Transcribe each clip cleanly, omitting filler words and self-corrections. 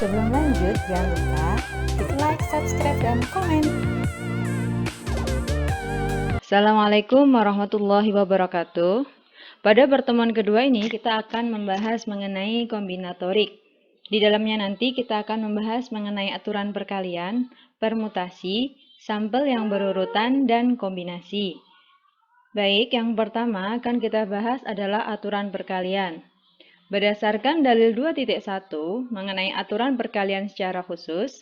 Sebelum lanjut, jangan lupa klik like, subscribe, dan komen. Assalamualaikum warahmatullahi wabarakatuh. Pada pertemuan kedua ini kita akan membahas mengenai kombinatorik. Di dalamnya nanti kita akan membahas mengenai aturan perkalian, permutasi, sampel yang berurutan, dan kombinasi. Baik, yang pertama akan kita bahas adalah aturan perkalian. Berdasarkan dalil 2.1 mengenai aturan perkalian secara khusus,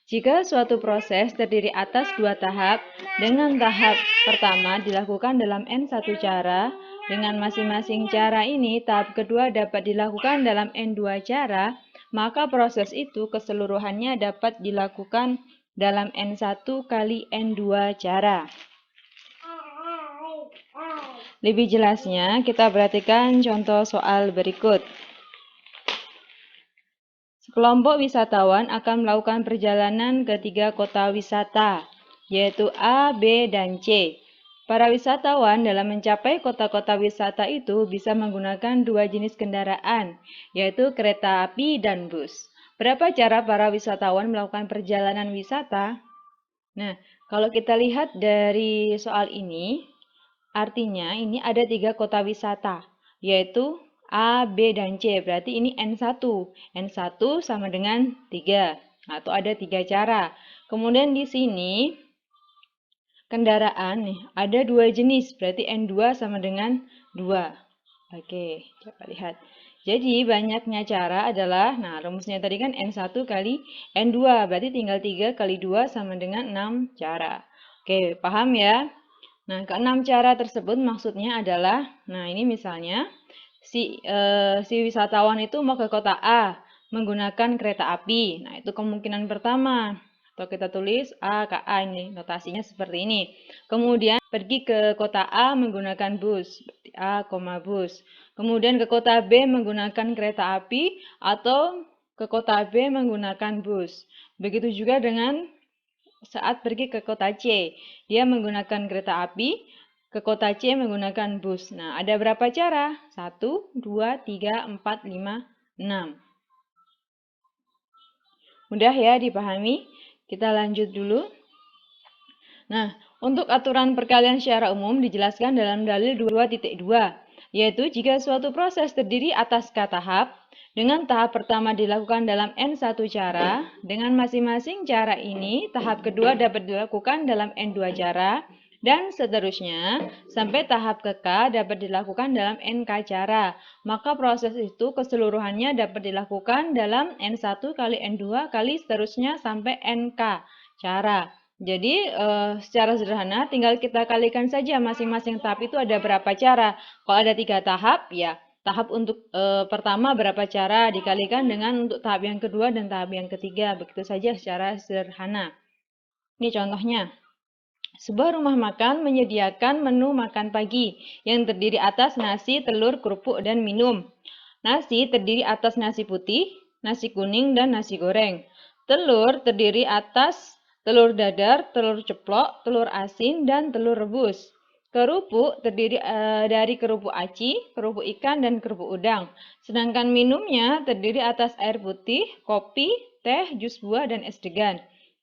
jika suatu proses terdiri atas dua tahap, dengan tahap pertama dilakukan dalam N1 cara, dengan masing-masing cara ini tahap kedua dapat dilakukan dalam N2 cara, maka proses itu keseluruhannya dapat dilakukan dalam N1 kali N2 cara. Lebih jelasnya, kita perhatikan contoh soal berikut. Sekelompok wisatawan akan melakukan perjalanan ke 3 kota wisata, yaitu A, B, dan C. Para wisatawan dalam mencapai kota-kota wisata itu bisa menggunakan dua jenis kendaraan, yaitu kereta api dan bus. Berapa cara para wisatawan melakukan perjalanan wisata? Nah, kalau kita lihat dari soal ini, artinya ini ada 3 kota wisata, yaitu A, B, dan C. Berarti ini N1. N1 sama dengan 3. Atau ada 3 cara. Kemudian di sini kendaraan nih, ada 2 jenis. Berarti N2 sama dengan 2. Oke, coba lihat. Jadi banyaknya cara adalah, nah rumusnya tadi kan N1 kali N2. Berarti tinggal 3 kali 2 sama dengan 6 cara. Oke, paham ya? Nah, keenam cara tersebut maksudnya adalah, nah ini misalnya, si wisatawan itu mau ke kota A menggunakan kereta api. Nah, itu kemungkinan pertama. Atau kita tulis A, K, A ini, notasinya seperti ini. Kemudian pergi ke kota A menggunakan bus, berarti A, bus. Kemudian ke kota B menggunakan kereta api atau ke kota B menggunakan bus. Begitu juga dengan saat pergi ke kota C, dia menggunakan kereta api, ke kota C menggunakan bus. Nah, ada berapa cara? 1, 2, 3, 4, 5, 6. Mudah ya dipahami? Kita lanjut dulu. Nah, untuk aturan perkalian secara umum dijelaskan dalam dalil 2.2, yaitu jika suatu proses terdiri atas k tahap, dengan tahap pertama dilakukan dalam N1 cara, dengan masing-masing cara ini, tahap kedua dapat dilakukan dalam N2 cara, dan seterusnya, sampai tahap ke K dapat dilakukan dalam NK cara. Maka proses itu keseluruhannya dapat dilakukan dalam N1 kali N2 kali seterusnya sampai NK cara. Jadi secara sederhana tinggal kita kalikan saja masing-masing tahap itu ada berapa cara. Kalau ada 3 tahap, ya tahap untuk pertama berapa cara dikalikan dengan untuk tahap yang kedua dan tahap yang ketiga. Begitu saja secara sederhana. Ini contohnya. Sebuah rumah makan menyediakan menu makan pagi yang terdiri atas nasi, telur, kerupuk, dan minum. Nasi terdiri atas nasi putih, nasi kuning, dan nasi goreng. Telur terdiri atas telur dadar, telur ceplok, telur asin, dan telur rebus. Kerupuk terdiri dari kerupuk aci, kerupuk ikan, dan kerupuk udang. Sedangkan minumnya terdiri atas air putih, kopi, teh, jus buah, dan es degan.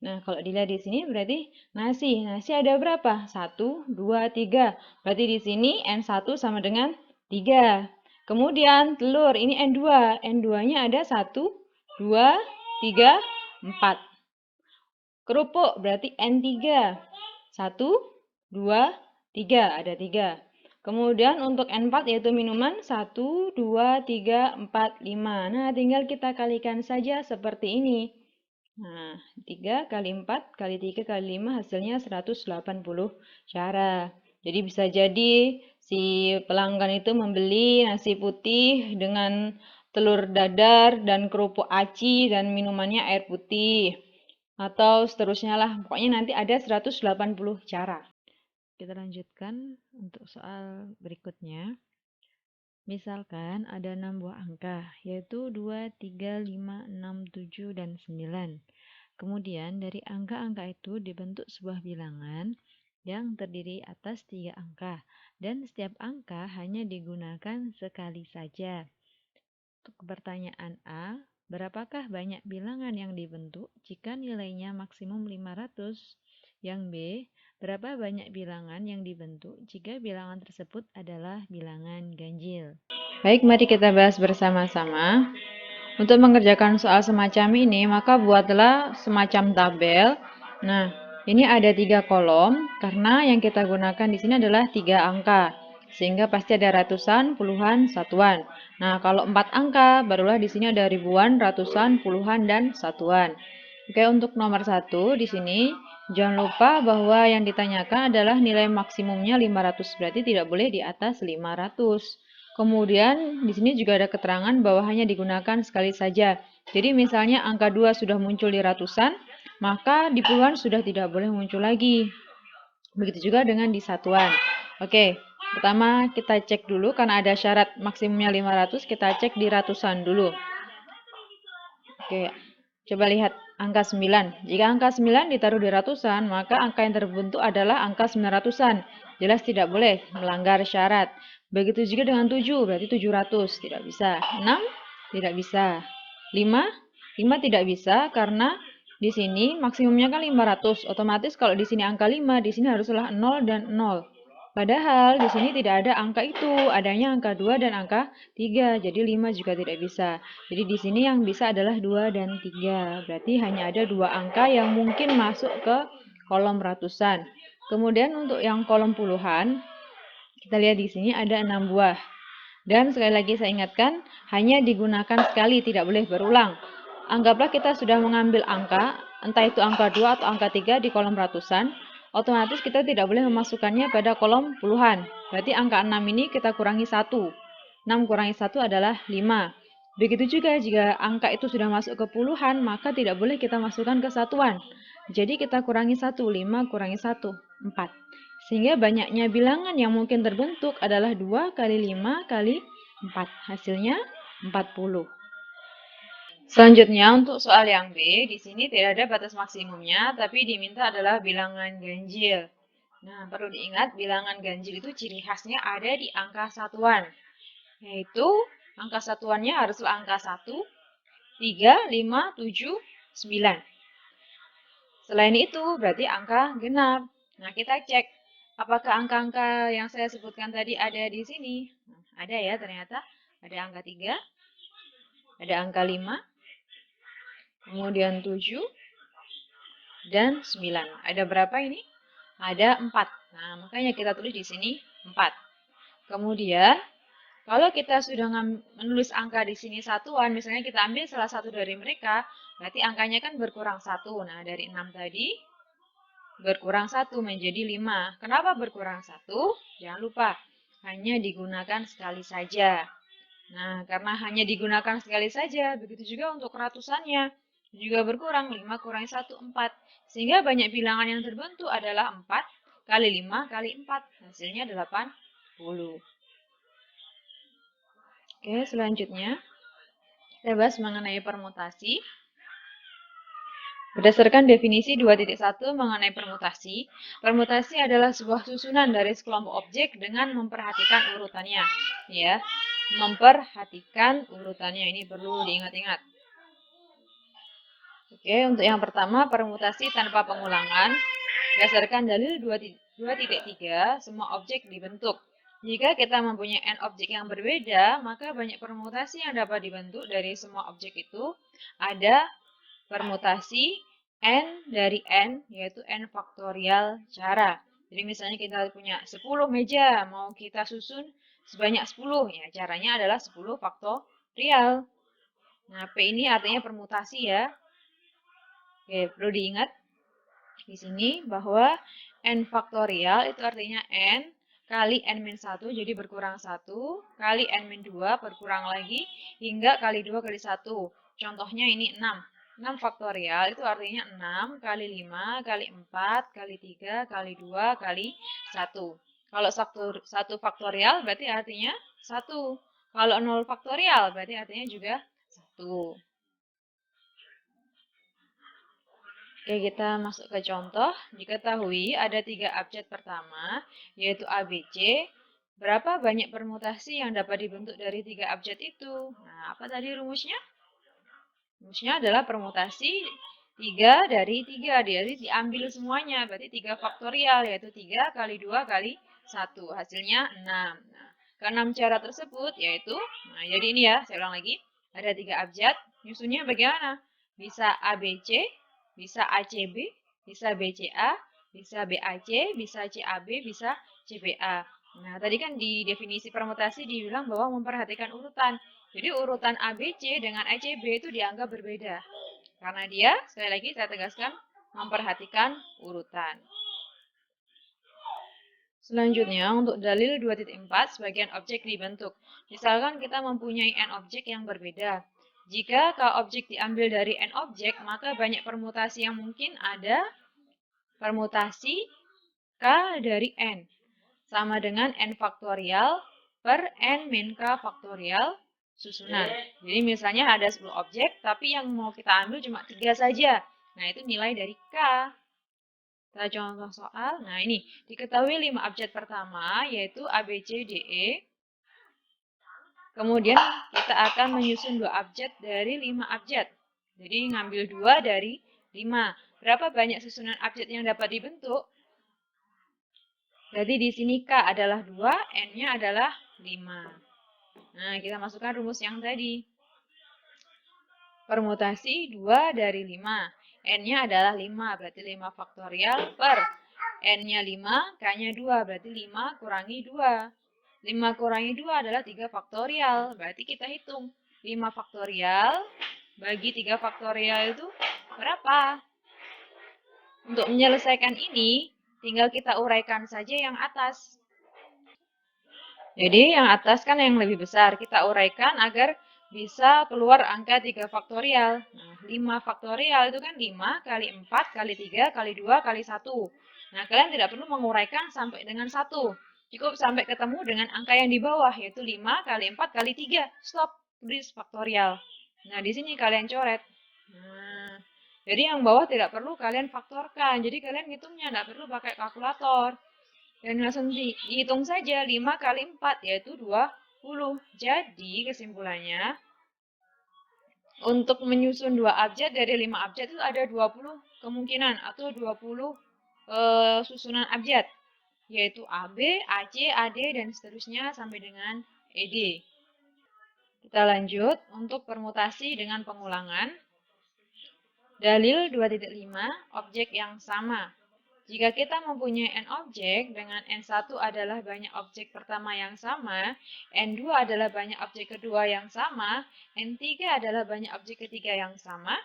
Nah, kalau dilihat di sini berarti nasi. Nasi ada berapa? 1, 2, 3. Berarti di sini N1 sama dengan 3. Kemudian telur, ini N2. N2-nya ada 1, 2, 3, 4. Kerupuk berarti N3. 1, 2, 3. Ada 3. Kemudian untuk N4 yaitu minuman 1, 2, 3, 4, 5. Nah, tinggal kita kalikan saja seperti ini. Nah, 3 kali 4 kali 3 kali 5 hasilnya 180 cara. Jadi bisa jadi si pelanggan itu membeli nasi putih dengan telur dadar dan kerupuk aci dan minumannya air putih. Atau seterusnya lah. Pokoknya nanti ada 180 cara. Kita lanjutkan untuk soal berikutnya. Misalkan ada 6 buah angka, yaitu 2, 3, 5, 6, 7, dan 9. Kemudian dari angka-angka itu dibentuk sebuah bilangan yang terdiri atas 3 angka, dan setiap angka hanya digunakan sekali saja. Untuk pertanyaan A, Berapakah banyak bilangan yang dibentuk jika nilainya maksimum 500? Yang B, berapa banyak bilangan yang dibentuk jika bilangan tersebut adalah bilangan ganjil? Baik, mari kita bahas bersama-sama. Untuk mengerjakan soal semacam ini, maka buatlah semacam tabel. Nah, ini ada 3 kolom, karena yang kita gunakan di sini adalah 3 angka. Sehingga pasti ada ratusan, puluhan, satuan. Nah, kalau 4 angka, barulah di sini ada ribuan, ratusan, puluhan, dan satuan. Oke, untuk nomor 1 di sini, jangan lupa bahwa yang ditanyakan adalah nilai maksimumnya 500, berarti tidak boleh di atas 500. Kemudian di sini juga ada keterangan bahwa hanya digunakan sekali saja. Jadi misalnya angka 2 sudah muncul di ratusan, maka di puluhan sudah tidak boleh muncul lagi. Begitu juga dengan di satuan. Oke, pertama kita cek dulu karena ada syarat maksimumnya 500, kita cek di ratusan dulu. Oke, coba lihat angka 9. Jika angka 9 ditaruh di ratusan, maka angka yang terbentuk adalah angka 900-an. Jelas tidak boleh melanggar syarat. Begitu juga dengan 7, berarti 700, tidak bisa. 6, tidak bisa. 5, 5 tidak bisa karena di sini maksimumnya kan 500. Otomatis kalau di sini angka 5, di sini haruslah 0 dan 0. Padahal di sini tidak ada angka itu, adanya angka 2 dan angka 3, jadi 5 juga tidak bisa. Jadi di sini yang bisa adalah 2 dan 3, berarti hanya ada 2 angka yang mungkin masuk ke kolom ratusan. Kemudian untuk yang kolom puluhan, kita lihat di sini ada 6 buah. Dan sekali lagi saya ingatkan, hanya digunakan sekali, tidak boleh berulang. Anggaplah kita sudah mengambil angka, entah itu angka 2 atau angka 3 di kolom ratusan, otomatis kita tidak boleh memasukkannya pada kolom puluhan. Berarti angka 6 ini kita kurangi 1. 6 kurangi 1 adalah 5. Begitu juga jika angka itu sudah masuk ke puluhan, maka tidak boleh kita masukkan ke satuan. Jadi kita kurangi 1, 5 kurangi 1, 4. Sehingga banyaknya bilangan yang mungkin terbentuk adalah 2 kali 5 kali 4. Hasilnya 40. Selanjutnya untuk soal yang B, di sini tidak ada batas maksimumnya, tapi diminta adalah bilangan ganjil. Nah, perlu diingat bilangan ganjil itu ciri khasnya ada di angka satuan. Yaitu angka satuannya haruslah angka 1, 3, 5, 7, 9. Selain itu berarti angka genap. Nah, kita cek apakah angka-angka yang saya sebutkan tadi ada di sini. Nah, ada ya ternyata. Ada angka 3, ada angka 5, kemudian 7, dan 9. Ada berapa ini? Ada 4. Nah, makanya kita tulis di sini 4. Kemudian kalau kita sudah menulis angka di sini satuan, misalnya kita ambil salah satu dari mereka, berarti angkanya kan berkurang 1. Nah, dari 6 tadi, berkurang 1 menjadi 5. Kenapa berkurang 1? Jangan lupa, hanya digunakan sekali saja. Nah, karena hanya digunakan sekali saja, begitu juga untuk ratusannya. Juga berkurang, 5 kurangi 1, 4. Sehingga banyak bilangan yang terbentuk adalah 4 kali 5 kali 4. Hasilnya 80. Oke, selanjutnya kita bahas mengenai permutasi. Berdasarkan definisi 2.1 mengenai permutasi, permutasi adalah sebuah susunan dari sekelompok objek dengan memperhatikan urutannya. Ya, memperhatikan urutannya ini perlu diingat-ingat. Oke, untuk yang pertama permutasi tanpa pengulangan. Berdasarkan dalil 2.3, semua objek dibentuk. Jika kita mempunyai n objek yang berbeda, maka banyak permutasi yang dapat dibentuk dari semua objek itu. Ada permutasi n dari n, yaitu n faktorial cara. Jadi misalnya kita punya 10 meja, mau kita susun sebanyak 10, ya caranya adalah 10 faktorial. Nah, P ini artinya permutasi ya. Oke, perlu diingat di sini bahwa n faktorial itu artinya n kali n-1, jadi berkurang 1, kali n-2 berkurang lagi, hingga kali 2 kali 1. Contohnya ini 6. 6 faktorial itu artinya 6 kali 5 kali 4 kali 3 kali 2 kali 1. Kalau 1 faktorial berarti artinya 1. Kalau 0 faktorial berarti artinya juga 1. Oke, kita masuk ke contoh. Diketahui ada 3 abjad pertama, yaitu ABC. Berapa banyak permutasi yang dapat dibentuk dari 3 abjad itu? Nah, apa tadi rumusnya? Rumusnya adalah permutasi 3 dari 3. Jadi diambil semuanya, berarti 3 faktorial, yaitu 3 kali 2 kali 1. Hasilnya 6. Nah, ke-6 cara tersebut yaitu, nah jadi ini ya, saya ulang lagi. Ada 3 abjad, nyusunnya bagaimana? Bisa ABC, bisa ACB, bisa BCA, bisa BAC, bisa CAB, bisa CBA. Nah, tadi kan di definisi permutasi dibilang bahwa memperhatikan urutan. Jadi urutan ABC dengan ACB itu dianggap berbeda. Karena dia, sekali lagi saya tegaskan, memperhatikan urutan. Selanjutnya, untuk dalil 2.4, sebagian objek dibentuk. Misalkan kita mempunyai n objek yang berbeda. Jika k objek diambil dari n objek, maka banyak permutasi yang mungkin ada permutasi k dari n. Sama dengan n faktorial per n min k faktorial susunan. Jadi misalnya ada 10 objek, tapi yang mau kita ambil cuma 3 saja. Nah, itu nilai dari K. Kita contoh soal. Nah, ini diketahui 5 abjad pertama, yaitu A, B, C, D, E. Kemudian kita akan menyusun 2 abjad dari 5 abjad. Jadi ngambil 2 dari 5. Berapa banyak susunan abjad yang dapat dibentuk? Jadi di sini K adalah 2, N-nya adalah 5. Nah, kita masukkan rumus yang tadi. Permutasi 2 dari 5. N-nya adalah 5, berarti 5 faktorial per N-nya 5, K-nya 2, berarti 5 kurangi 2. 5 kurangi 2 adalah 3 faktorial, berarti kita hitung. 5 faktorial bagi 3 faktorial itu berapa? Untuk menyelesaikan ini, tinggal kita uraikan saja yang atas. Jadi yang atas kan yang lebih besar, kita uraikan agar bisa keluar angka 3 faktorial. Nah, 5 faktorial itu kan 5 kali 4 kali 3 kali 2 kali 1. Nah, kalian tidak perlu menguraikan sampai dengan 1. Cukup sampai ketemu dengan angka yang di bawah, yaitu 5 kali 4 kali 3. Stop, tulis faktorial. Nah, di sini kalian coret. Nah, jadi yang bawah tidak perlu kalian faktorkan. Jadi kalian hitungnya tidak perlu pakai kalkulator. Dan langsung dihitung saja 5 kali 4 yaitu 20. Jadi kesimpulannya untuk menyusun 2 abjad dari 5 abjad itu ada 20 kemungkinan atau 20 susunan abjad yaitu AB, AC, AD dan seterusnya sampai dengan ED. Kita lanjut untuk permutasi dengan pengulangan. Dalil 2.5 objek yang sama. Jika kita mempunyai n objek, dengan n1 adalah banyak objek pertama yang sama, n2 adalah banyak objek kedua yang sama, n3 adalah banyak objek ketiga yang sama,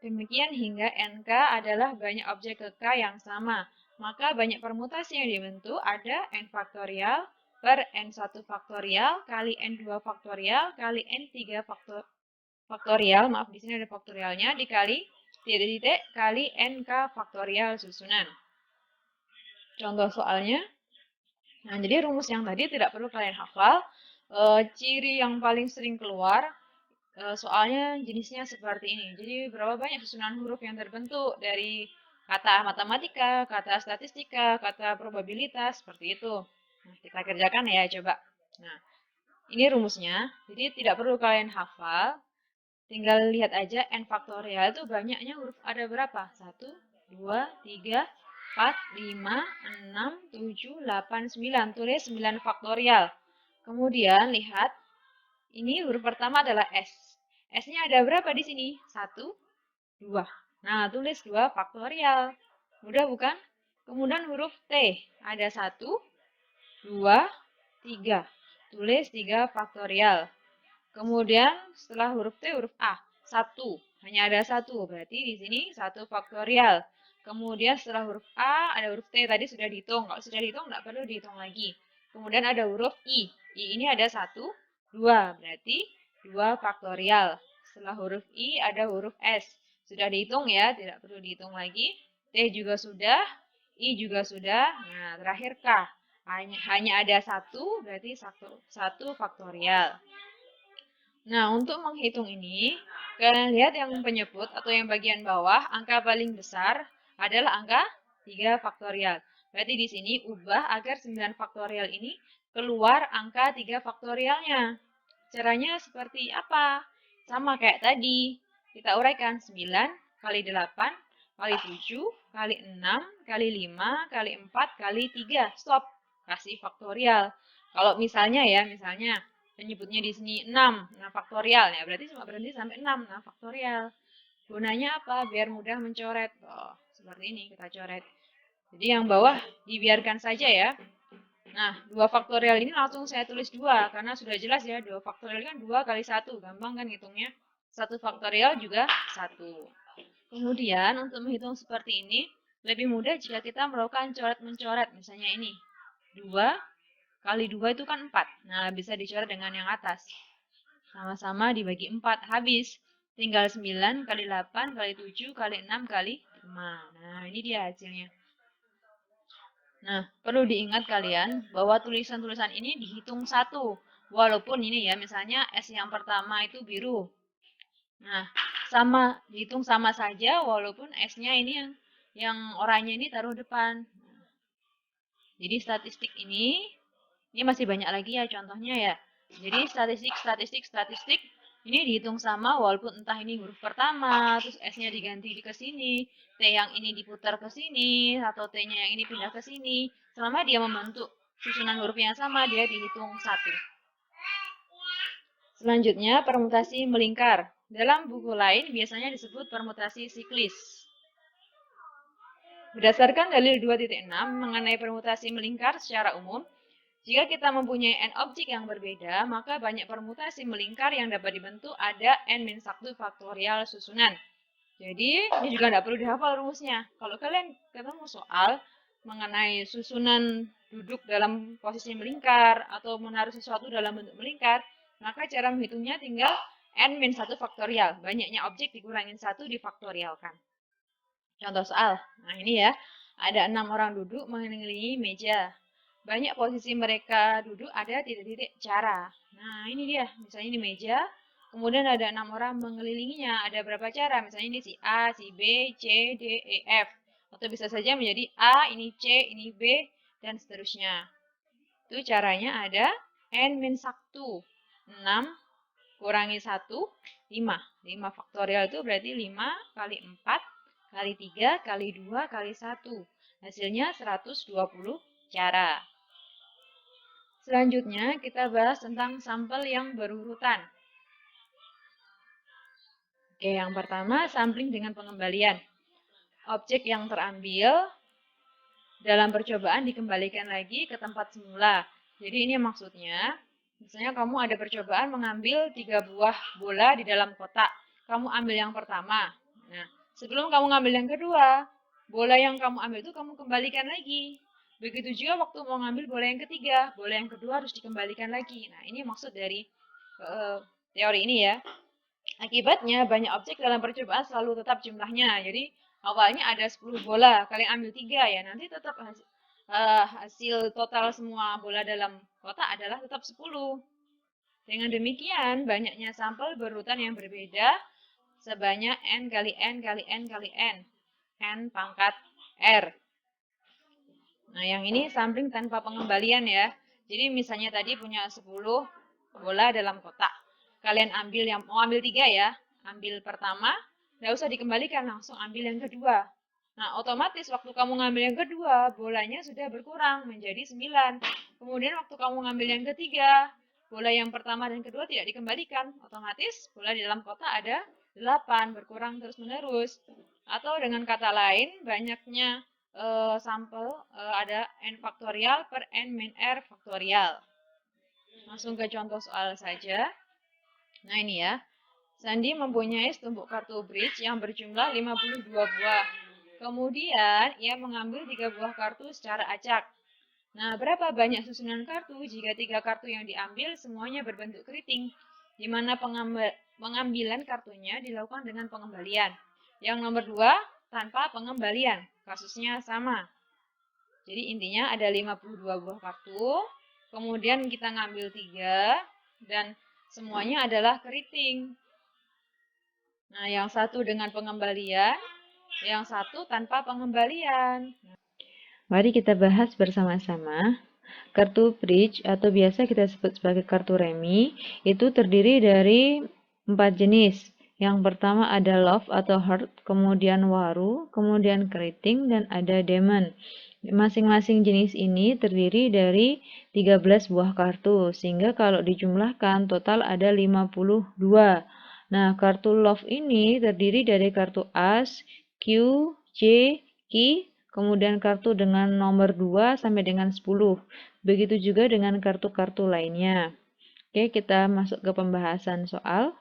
demikian hingga nk adalah banyak objek ke k yang sama. Maka banyak permutasi yang dibentuk ada n faktorial per n1 faktorial kali n2 faktorial kali n3 faktorial, maaf di sini ada faktorialnya, dikali titik-titik kali nk faktorial susunan. Contoh soalnya, nah jadi rumus yang tadi tidak perlu kalian hafal. Ciri yang paling sering keluar, soalnya jenisnya seperti ini. Jadi berapa banyak susunan huruf yang terbentuk dari kata matematika, kata statistika, kata probabilitas, seperti itu. Nah, kita kerjakan ya, coba. Nah, ini rumusnya, jadi tidak perlu kalian hafal. Tinggal lihat aja n faktorial itu banyaknya huruf ada berapa? 1, 2, 3, 4, 5, 6, 7, 8, 9. Tulis 9 faktorial. Kemudian lihat, ini huruf pertama adalah S. S-nya ada berapa di sini? 1, 2. Nah, tulis 2 faktorial. Mudah bukan? Kemudian huruf T. Ada 1, 2, 3. Tulis 3 faktorial. Kemudian setelah huruf T, huruf A. 1. Hanya ada 1. Berarti di sini 1 faktorial. Kemudian setelah huruf A, ada huruf T. Tadi sudah dihitung. Kalau sudah dihitung, tidak perlu dihitung lagi. Kemudian ada huruf I. I ini ada 1, 2. Berarti 2 faktorial. Setelah huruf I, ada huruf S. Sudah dihitung ya, tidak perlu dihitung lagi. T juga sudah, I juga sudah. Nah, terakhir K. Hanya ada 1, berarti 1 faktorial. Nah, untuk menghitung ini, kalian lihat yang penyebut atau yang bagian bawah, angka paling besar adalah angka 3 faktorial. Berarti di sini ubah agar 9 faktorial ini keluar angka 3 faktorialnya. Caranya seperti apa? Sama kayak tadi. Kita uraikan 9 kali 8 kali 7 kali 6 kali 5 kali 4 kali 3. Stop. Kasih faktorial. Kalau misalnya penyebutnya di sini 6, nah faktorial ya, berarti cuma berhenti sampai 6, nah faktorial. Gunanya apa? Biar mudah mencoret. Oh, seperti ini kita coret. Jadi yang bawah dibiarkan saja ya. Nah, 2 faktorial ini langsung saya tulis 2, karena sudah jelas ya, 2 faktorial kan 2 kali 1, gampang kan hitungnya. 1 faktorial juga 1. Kemudian untuk menghitung seperti ini, lebih mudah jika kita melakukan coret-mencoret. Misalnya ini, 2 kali 2 itu kan 4. Nah, bisa dicoret dengan yang atas. Sama-sama dibagi 4, habis. Tinggal 9 kali 8 kali 7 kali 6 kali 5. Nah, ini dia hasilnya. Nah, perlu diingat kalian bahwa tulisan-tulisan ini dihitung satu. Walaupun ini ya, misalnya S yang pertama itu biru. Nah, dihitung sama saja walaupun S-nya ini yang oranye ini taruh depan. Jadi statistik ini masih banyak lagi ya contohnya ya. Jadi statistik ini dihitung sama walaupun entah ini huruf pertama, terus S-nya diganti ke sini, T yang ini diputar ke sini, atau T-nya yang ini pindah ke sini. Selama dia membentuk susunan huruf yang sama, dia dihitung satu. Selanjutnya, permutasi melingkar. Dalam buku lain biasanya disebut permutasi siklis. Berdasarkan dalil 2.6 mengenai permutasi melingkar secara umum, jika kita mempunyai n objek yang berbeda, maka banyak permutasi melingkar yang dapat dibentuk ada n-1 faktorial susunan. Jadi, ini juga tidak perlu dihafal rumusnya. Kalau kalian ketemu soal mengenai susunan duduk dalam posisi melingkar atau menaruh sesuatu dalam bentuk melingkar, maka cara menghitungnya tinggal n-1 faktorial. Banyaknya objek dikurangin 1 difaktorialkan. Contoh soal. Nah, ini ya. Ada 6 orang duduk mengelilingi meja. Banyak posisi mereka duduk ada titik-titik cara. Nah, ini dia. Misalnya ini meja. Kemudian ada 6 orang mengelilinginya. Ada berapa cara? Misalnya ini si A, si B, C, D, E, F. Atau bisa saja menjadi A, ini C, ini B, dan seterusnya. Itu caranya ada n-1. 6 kurangi 1, 5. 5 faktorial itu berarti 5 kali 4 kali 3 kali 2 kali 1. Hasilnya 120 cara. Selanjutnya kita bahas tentang sampel yang berurutan. Oke, yang pertama sampling dengan pengembalian. Objek yang terambil dalam percobaan dikembalikan lagi ke tempat semula. Jadi ini maksudnya, misalnya kamu ada percobaan mengambil 3 buah bola di dalam kotak. Kamu ambil yang pertama. Nah, sebelum kamu ngambil yang kedua, bola yang kamu ambil itu kamu kembalikan lagi. Begitu juga waktu mau ngambil bola yang ketiga, bola yang kedua harus dikembalikan lagi. Nah, ini maksud dari teori ini ya. Akibatnya banyak objek dalam percobaan selalu tetap jumlahnya. Jadi awalnya ada 10 bola, kalian ambil 3 ya, nanti tetap hasil total semua bola dalam kotak adalah tetap 10. Dengan demikian, banyaknya sampel berurutan yang berbeda sebanyak n kali n kali n kali n. N pangkat R. Nah, yang ini sampling tanpa pengembalian ya. Jadi misalnya tadi punya 10 bola dalam kotak. Kalian ambil mau ambil 3 ya. Ambil pertama, nggak usah dikembalikan, langsung ambil yang kedua. Nah, otomatis waktu kamu ngambil yang kedua, bolanya sudah berkurang menjadi 9. Kemudian waktu kamu ngambil yang ketiga, bola yang pertama dan kedua tidak dikembalikan. Otomatis bola di dalam kotak ada 8, berkurang terus-menerus. Atau dengan kata lain, banyaknya sampel ada n faktorial per n min r faktorial. Langsung ke contoh soal saja. Nah ini ya, Sandi mempunyai setumpuk kartu bridge yang berjumlah 52 buah. Kemudian ia mengambil 3 buah kartu secara acak. Nah, berapa banyak susunan kartu jika 3 kartu yang diambil semuanya berbentuk keriting, di mana pengambilan kartunya dilakukan dengan pengembalian. Yang nomor 2, tanpa pengembalian. Kasusnya sama. Jadi intinya ada 52 buah kartu, kemudian kita ngambil 3, dan semuanya adalah keriting. Nah, yang satu dengan pengembalian, yang satu tanpa pengembalian. Mari kita bahas bersama-sama. Kartu bridge atau biasa kita sebut sebagai kartu remi itu terdiri dari 4 jenis, Yang pertama ada love atau heart, kemudian waru, kemudian keriting, dan ada demon. Masing-masing jenis ini terdiri dari 13 buah kartu, sehingga kalau dijumlahkan total ada 52. Nah, kartu love ini terdiri dari kartu as, Q, J, Q, kemudian kartu dengan nomor 2 sampai dengan 10. Begitu juga dengan kartu-kartu lainnya. Oke, kita masuk ke pembahasan soal.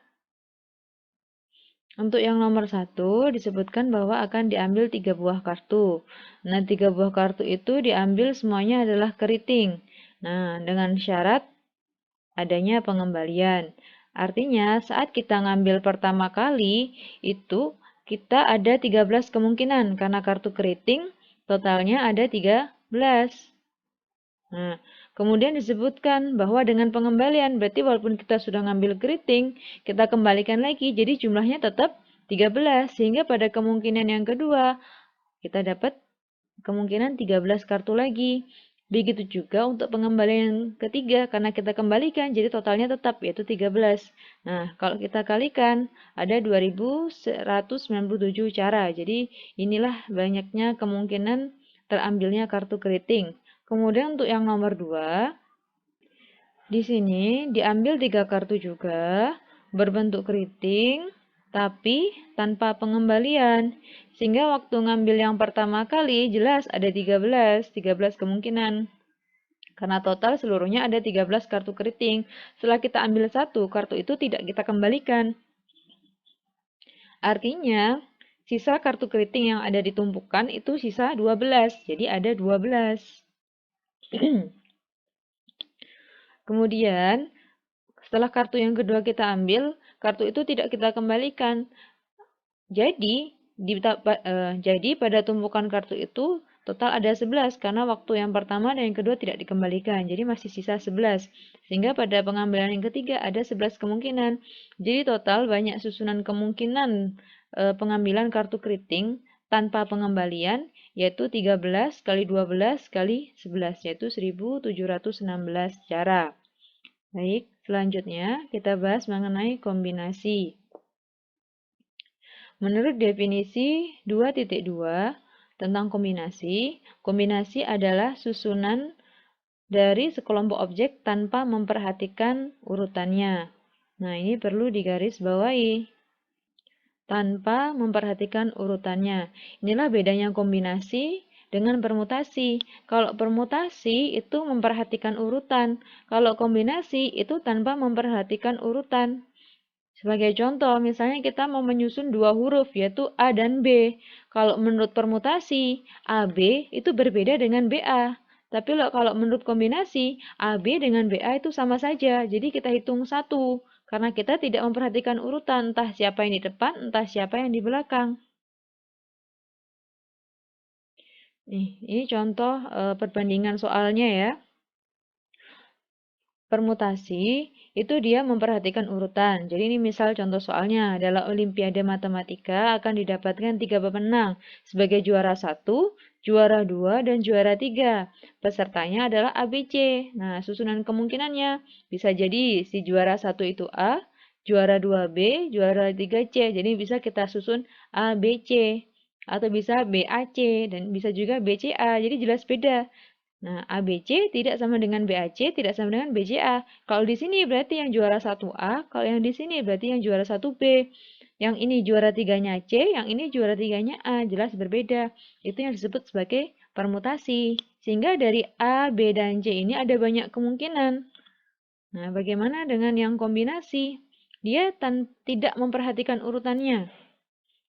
Untuk yang nomor 1, disebutkan bahwa akan diambil 3 buah kartu. Nah, 3 buah kartu itu diambil semuanya adalah keriting. Nah, dengan syarat adanya pengembalian. Artinya, saat kita ngambil pertama kali, itu kita ada 13 kemungkinan. Karena kartu keriting, totalnya ada 13. Nah, kemudian disebutkan bahwa dengan pengembalian, berarti walaupun kita sudah ngambil keriting, kita kembalikan lagi, jadi jumlahnya tetap 13. Sehingga pada kemungkinan yang kedua, kita dapat kemungkinan 13 kartu lagi. Begitu juga untuk pengembalian yang ketiga, karena kita kembalikan, jadi totalnya tetap, yaitu 13. Nah, kalau kita kalikan, ada 2197 cara. Jadi, inilah banyaknya kemungkinan terambilnya kartu keriting. Kemudian untuk yang nomor 2, di sini diambil 3 kartu juga, berbentuk keriting, tapi tanpa pengembalian. Sehingga waktu ngambil yang pertama kali, jelas ada 13 kemungkinan. Karena total seluruhnya ada 13 kartu keriting. Setelah kita ambil satu, kartu itu tidak kita kembalikan. Artinya, sisa kartu keriting yang ada di tumpukan itu sisa 12. Jadi ada 12. Kemudian, setelah kartu yang kedua kita ambil, kartu itu tidak kita kembalikan. Jadi, pada tumpukan kartu itu total ada 11 karena waktu yang pertama dan yang kedua tidak dikembalikan. Jadi masih sisa 11. Sehingga pada pengambilan yang ketiga ada 11 kemungkinan. Jadi total banyak susunan kemungkinan pengambilan kartu keriting tanpa pengembalian yaitu 13 kali 12 kali 11 yaitu 1716 cara. Baik, selanjutnya kita bahas mengenai kombinasi. Menurut definisi 2.2 tentang kombinasi, kombinasi adalah susunan dari sekelompok objek tanpa memperhatikan urutannya. Nah, ini perlu digarisbawahi. Tanpa memperhatikan urutannya. Inilah bedanya kombinasi dengan permutasi. Kalau permutasi itu memperhatikan urutan. Kalau kombinasi itu tanpa memperhatikan urutan. Sebagai contoh, misalnya kita mau menyusun dua huruf, yaitu A dan B. Kalau menurut permutasi, AB itu berbeda dengan BA. Tapi kalau menurut kombinasi, AB dengan BA itu sama saja. Jadi kita hitung satu. Karena kita tidak memperhatikan urutan, entah siapa yang di depan, entah siapa yang di belakang. Nih, ini contoh perbandingan soalnya ya. Permutasi itu dia memperhatikan urutan. Jadi ini misal contoh soalnya, dalam Olimpiade Matematika akan didapatkan 3 pemenang sebagai juara 1, juara 2, dan juara 3. Pesertanya adalah ABC. Nah, susunan kemungkinannya bisa jadi si juara 1 itu A, juara 2 B, juara 3 C. Jadi bisa kita susun A, B, C. Atau bisa BAC, dan bisa juga BCA. Jadi jelas beda. Nah, ABC tidak sama dengan BAC, tidak sama dengan BCA. Kalau di sini berarti yang juara 1A, kalau yang di sini berarti yang juara 1B. Yang ini juara 3-nya C, yang ini juara 3-nya A, jelas berbeda. Itu yang disebut sebagai permutasi. Sehingga dari A, B, dan C ini ada banyak kemungkinan. Nah, bagaimana dengan yang kombinasi? Dia tidak memperhatikan urutannya.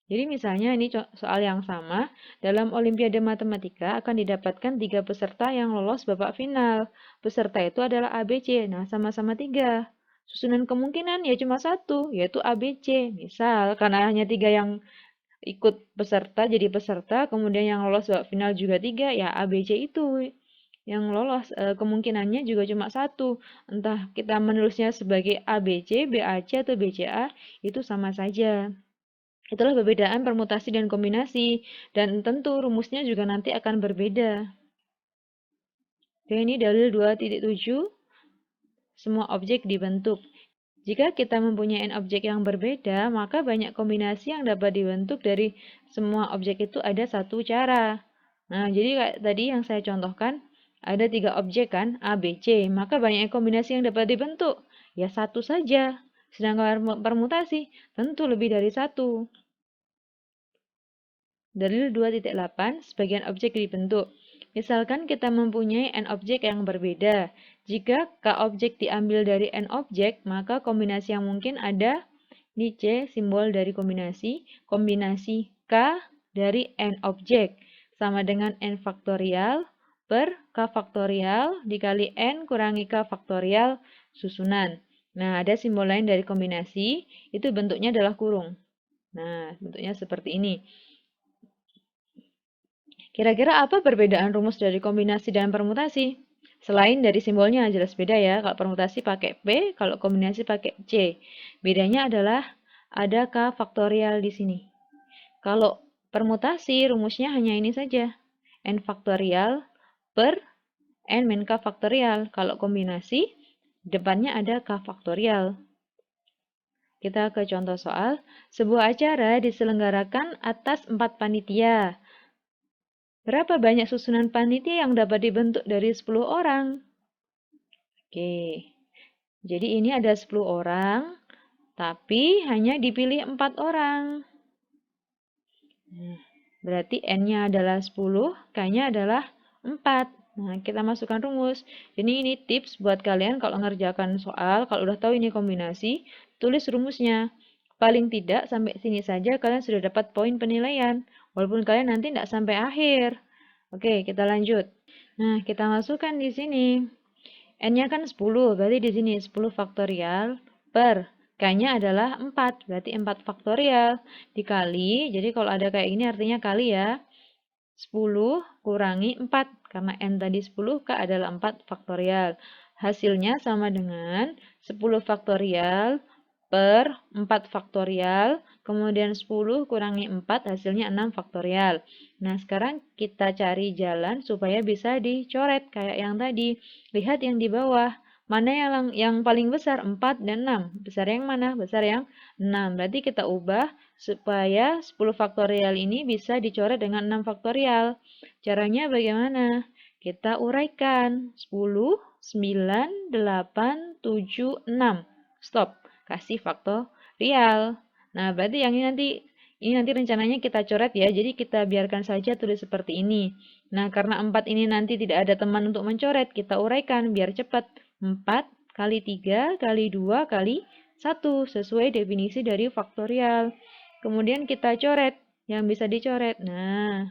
Jadi misalnya ini soal yang sama, dalam Olimpiade Matematika akan didapatkan 3 peserta yang lolos babak final. Peserta itu adalah ABC, nah sama-sama 3. Susunan kemungkinan ya cuma satu, yaitu ABC. Misal, karena hanya 3 yang ikut peserta, jadi peserta, kemudian yang lolos babak final juga 3, ya ABC itu. Yang lolos kemungkinannya juga cuma satu. Entah kita menulisnya sebagai ABC, BAC, atau BCA, itu sama saja. Itulah perbedaan permutasi dan kombinasi, dan tentu rumusnya juga nanti akan berbeda. Oke, ini dalil 2.7, semua objek dibentuk. Jika kita mempunyai n objek yang berbeda, maka banyak kombinasi yang dapat dibentuk dari semua objek itu ada satu cara. Nah, jadi kayak tadi yang saya contohkan, ada 3 objek kan, A, B, C. Maka banyak kombinasi yang dapat dibentuk. Ya satu saja. Sedangkan permutasi, tentu lebih dari satu. Dalil 2.8, sebagian objek dibentuk. Misalkan kita mempunyai n objek yang berbeda. Jika k objek diambil dari n objek, maka kombinasi yang mungkin ada ini C, simbol dari kombinasi. Kombinasi k dari n objek sama dengan n faktorial per k faktorial dikali n kurangi k faktorial susunan. Nah, ada simbol lain dari kombinasi, itu bentuknya adalah kurung. Nah, bentuknya seperti ini. Kira-kira apa perbedaan rumus dari kombinasi dan permutasi? Selain dari simbolnya jelas beda ya, kalau permutasi pakai P, kalau kombinasi pakai C. Bedanya adalah ada K faktorial di sini. Kalau permutasi rumusnya hanya ini saja, N faktorial per N min K faktorial. Kalau kombinasi, depannya ada K faktorial. Kita ke contoh soal. Sebuah acara diselenggarakan atas 4 panitia. Berapa banyak susunan panitia yang dapat dibentuk dari 10 orang? Oke, jadi ini ada 10 orang, tapi hanya dipilih 4 orang. Berarti N-nya adalah 10, K-nya adalah 4. Nah, kita masukkan rumus. Ini tips buat kalian kalau ngerjakan soal, kalau udah tahu ini kombinasi, tulis rumusnya. Paling tidak sampai sini saja kalian sudah dapat poin penilaian, walaupun kalian nanti tidak sampai akhir. Oke, kita lanjut. Nah, kita masukkan di sini. N-nya kan 10, berarti di sini 10 faktorial per K-nya adalah 4, berarti 4 faktorial dikali, jadi kalau ada kayak gini artinya kali ya. 10 kurangi 4, karena N tadi 10, K adalah 4 faktorial. Hasilnya sama dengan 10 faktorial per 4 faktorial, kemudian 10 kurangi 4, hasilnya 6 faktorial. Nah, sekarang kita cari jalan supaya bisa dicoret kayak yang tadi. Lihat yang di bawah. Mana yang paling besar? 4 dan 6. Besar yang mana? Besar yang 6. Berarti kita ubah supaya 10 faktorial ini bisa dicoret dengan 6 faktorial. Caranya bagaimana? Kita uraikan. 10, 9, 8, 7, 6. Stop. Kasih faktorial. Nah, berarti yang ini nanti rencananya kita coret ya. Jadi kita biarkan saja tulis seperti ini. Nah, karena 4 ini nanti tidak ada teman untuk mencoret, kita uraikan biar cepat. 4 kali 3 kali 2 kali 1 sesuai definisi dari faktorial. Kemudian kita coret yang bisa dicoret. Nah,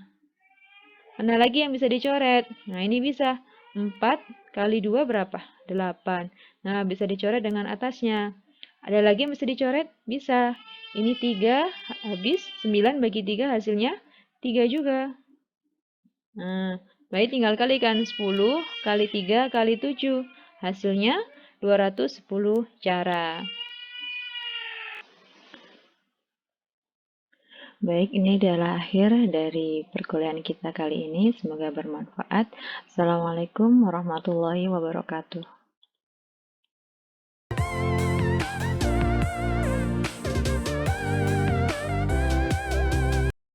mana lagi yang bisa dicoret? Nah, ini bisa. 4 kali 2 berapa? 8. Nah, bisa dicoret dengan atasnya. Ada lagi yang bisa dicoret? Bisa. Ini 3 habis, 9 bagi 3 hasilnya 3 juga. Nah, baik tinggal kalikan 10 kali 3 kali 7. Hasilnya 210 cara. Baik, ini adalah akhir dari perkuliahan kita kali ini. Semoga bermanfaat. Assalamualaikum warahmatullahi wabarakatuh.